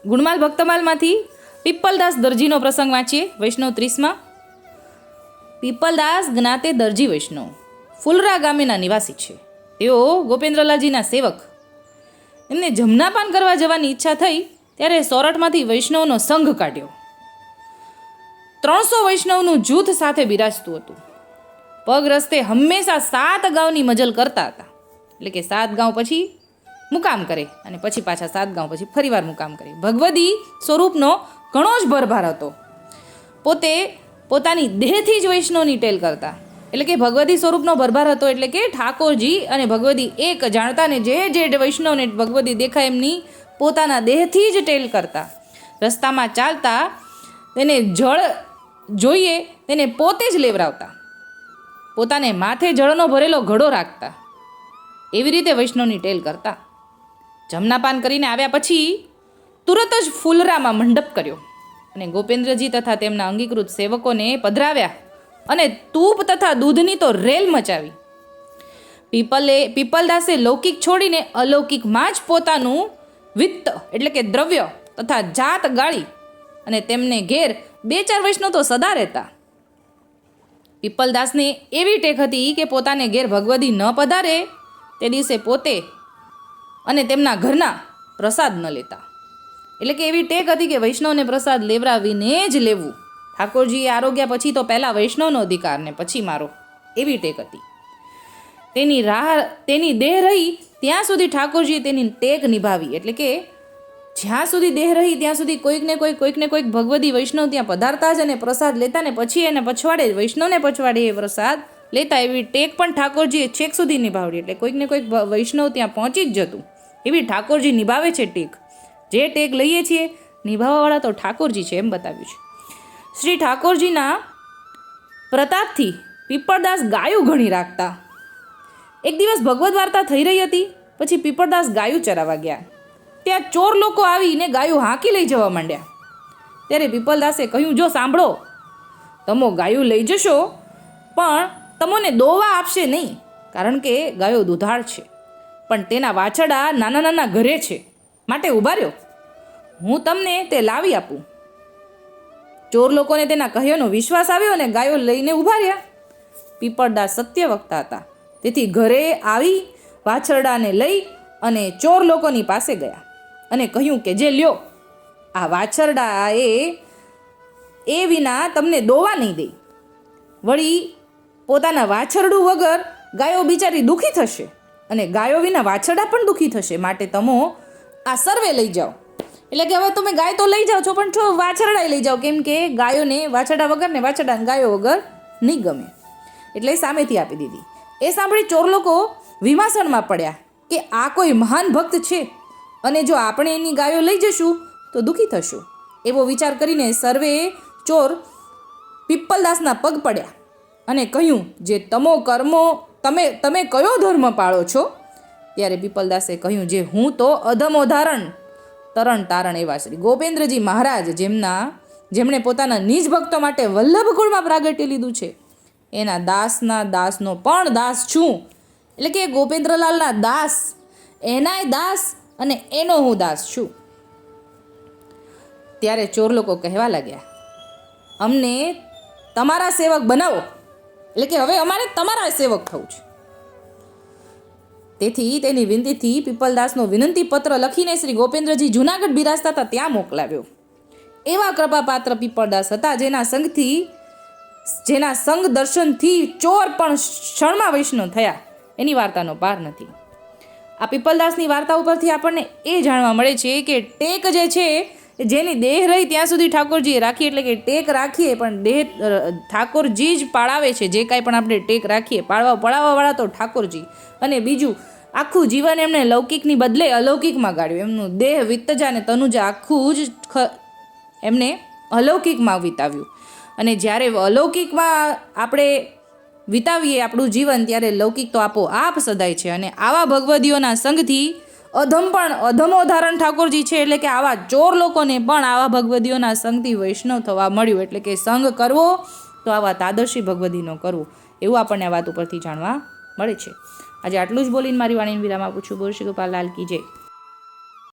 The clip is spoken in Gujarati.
ગુણમાલ ભક્તમાલમાંથી પીપલદાસ દરજીનો પ્રસંગ વાંચીએ. વૈષ્ણવ 30માં. પીપલદાસ જ્ઞાતે દરજી વૈષ્ણવ ફુલરા ગામેના નિવાસી છે. તેઓ ગોપેન્દ્રલાલજીના સેવક. એમને જમનાપાન કરવા જવાની ઈચ્છા થઈ ત્યારે સોરઠમાંથી વૈષ્ણવનો સંઘ કાઢ્યો. 300 વૈષ્ણવનું જૂથ સાથે બિરાજતું હતું. પગ રસ્તે હંમેશા 7 ગાંવની મજલ કરતા હતા. એટલે કે 7 ગાંવ પછી મુકામ કરે અને પછી પાછા 7 ગાંવ પછી ફરીવાર મુકામ કરે. ભગવદી સ્વરૂપનો ઘણો જ ભરભાર હતો. પોતે પોતાની દેહથી જ વૈષ્ણવની ટેલ કરતા. એટલે કે ભગવદી સ્વરૂપનો ભરભાર હતો એટલે કે ઠાકોરજી અને ભગવદી એક જાણતા ને જે વૈષ્ણવને ભગવદી દેખાય એમની પોતાના દેહથી જ ટેલ કરતા. રસ્તામાં ચાલતા તેને જળ જોઈએ તેને પોતે જ લેવરાવતા. પોતાને માથે જળનો ભરેલો ઘડો રાખતા. એવી રીતે વૈષ્ણવની ટેલ કરતા. જમનાપાન કરીને આવ્યા પછી તુરત જ ફુલરામાં મંડપ કર્યો અને ગોપેન્દ્રજી તથા તેમના અંગીકૃત સેવકોને પધરાવ્યા અને તૂપ તથા દૂધની તો રેલ મચાવી. પીપલદાસે લૌકિક છોડીને અલૌકિકમાં જ પોતાનું વિત્ત એટલે કે દ્રવ્ય તથા જાત ગાળી અને તેમને ઘેર 2-4 વૈષ્ણવ તો સદા રહેતા. પીપલદાસને એવી ટેક હતી કે પોતાને ઘેર ભગવદી ન પધારે તે દિવસે પોતે અને તેમના ઘરના પ્રસાદ ન લેતા. એટલે કે એવી ટેક હતી કે વૈષ્ણવને પ્રસાદ લેવરાવીને જ લેવું. ઠાકોરજીએ આરોગ્ય પછી તો પહેલાં વૈષ્ણવનો અધિકાર ને પછી મારો, એવી ટેક હતી. તેની દેહ રહી ત્યાં સુધી ઠાકોરજીએ તેની ટેક નિભાવી. એટલે કે જ્યાં સુધી દેહ રહી ત્યાં સુધી કોઈક ને કોઈક ભગવદી વૈષ્ણવ ત્યાં પધારતા જ અને પ્રસાદ લેતા ને પછી એને પછવાડે વૈષ્ણવને પછવાડે એ પ્રસાદ લેતા. એવી ટેક પણ ઠાકોરજીએ છેક સુધી નિભાવડી. એટલે કોઈક ને કોઈક વૈષ્ણવ ત્યાં પહોંચી જ જતું. એવી ઠાકોરજી નિભાવે છે ટેક. જે ટેક લઈએ છીએ નિભાવવાવાળા તો ઠાકોરજી છે એમ બતાવ્યું છે. શ્રી ઠાકોરજીના પ્રતાપથી પીપળદાસ ગાયું ઘણી રાખતા. એક દિવસ ભગવદ વાર્તા થઈ રહી હતી. પછી પીપળદાસ ગાયું ચરાવવા ગયા. ત્યાં ચોર લોકો આવીને ગાયું હાંકી લઈ જવા માંડ્યા. ત્યારે પીપલદાસે કહ્યું, જો સાંભળો, તમો ગાયું લઈ જશો પણ તમોને દોવા આપશે નહીં, કારણ કે ગાયો દુધાળ છે. પણ તેના વાછરડા નાના નાના ઘરે છે, માટે ઊભા રહ્યો, હું તમને તે લાવી આપું. ચોર લોકોને તેના કહ્યોનો વિશ્વાસ આવ્યો અને ગાયો લઈને ઊભા રહ્યા. પીપળદાસ સત્ય વક્તા હતા, તેથી ઘરે આવી વાછરડાને લઈ અને ચોર લોકોની પાસે ગયા અને કહ્યું કે જે લ્યો, આ વાછરડા એ વિના તમને દોવા નહીં દે. વળી પોતાના વાછરડું વગર ગાયો બિચારી દુઃખી થશે અને ગાયો વિના વાછરડા પણ દુઃખી થશે, માટે તમો આ સર્વે લઈ જાઓ. એટલે કે હવે તમે ગાય તો લઈ જાઓ છો પણ છો વાછરડા લઈ જાઓ, કેમ કે ગાયોને વાછરડા વગર ને વાછરડા ગાયો વગર નહીં ગમે. એટલે સામેથી આપી દીધી. એ સાંભળી ચોર લોકો વિમાસણમાં પડ્યા કે આ કોઈ મહાન ભક્ત છે અને જો આપણે એની ગાયો લઈ જશું તો દુઃખી થશું. એવો વિચાર કરીને સર્વે ચોર પીપલદાસના પગ પડ્યા અને કહ્યું, જે તમે કયો ધર્મ પાળો છો? ત્યારે પીપલદાસે કહ્યું, જે હું તો અધમોધારણ તરણ તારણ એવા શ્રી ગોપેન્દ્રજી મહારાજ જેમણે પોતાના નિજ ભક્તો માટે વલ્લભ કુળમાં પ્રાગટ્ય લીધું છે, એના દાસના દાસનો પણ દાસ છું. એટલે કે ગોપેન્દ્રલાલના દાસ, એનાય દાસ અને એનો હું દાસ છું. ત્યારે ચોર લોકો કહેવા લાગ્યા, અમને તમારા સેવક બનાવો. એટલે કે હવે અમારે તમારા સેવક થવું છે. તેથી તેની વિનંતીથી પીપલદાસનો વિનંતી પત્ર લખીને શ્રી ગોપેન્દ્રજી જૂનાગઢ બિરાજતા હતા ત્યાં મોકલાવ્યો. એવા કૃપાપાત્ર પીપળદાસ હતા જેના સંગ દર્શનથી ચોર પણ ક્ષણમાં વૈષ્ણવ થયા. એની વાર્તાનો પાર નથી. આ પીપલદાસની વાર્તા ઉપરથી આપણને એ જાણવા મળે છે કે ટેક જે છે જેની દેહ રહી ત્યાં સુધી ઠાકોરજીએ રાખી. એટલે કે ટેક રાખીએ પણ દેહ ઠાકોરજી જ પાળાવે છે. જે કાંઈ પણ આપણે ટેક રાખીએ પડાવવાવાળા તો ઠાકોરજી. અને બીજું, આખું જીવન એમણે લૌકિકની બદલે અલૌકિકમાં ગાળ્યું. એમનું દેહ વિત્તજા અને તનુજા આખું જ એમને અલૌકિકમાં વિતાવ્યું. અને જ્યારે અલૌકિકમાં આપણે વિતાવીએ આપણું જીવન ત્યારે લૌકિક તો આપોઆપ સદાય છે. અને આવા ભગવદીઓના સંગથી અધમોધારણ ઠાકોરજી છે. એટલે કે આવા ચોર લોકોને પણ આવા ભગવદીઓના સંગથી વૈષ્ણવ થવા મળ્યું. એટલે કે સંગ કરવો તો આવા તાદર્શી ભગવદીનો કરવો, એવું આપણને આ વાત ઉપરથી જાણવા મળે છે. આજે આટલું જ બોલીને મારી વાણીને વિરામ આપું છું. બોલ શ્રી ગોપાલ લાલ કી જય.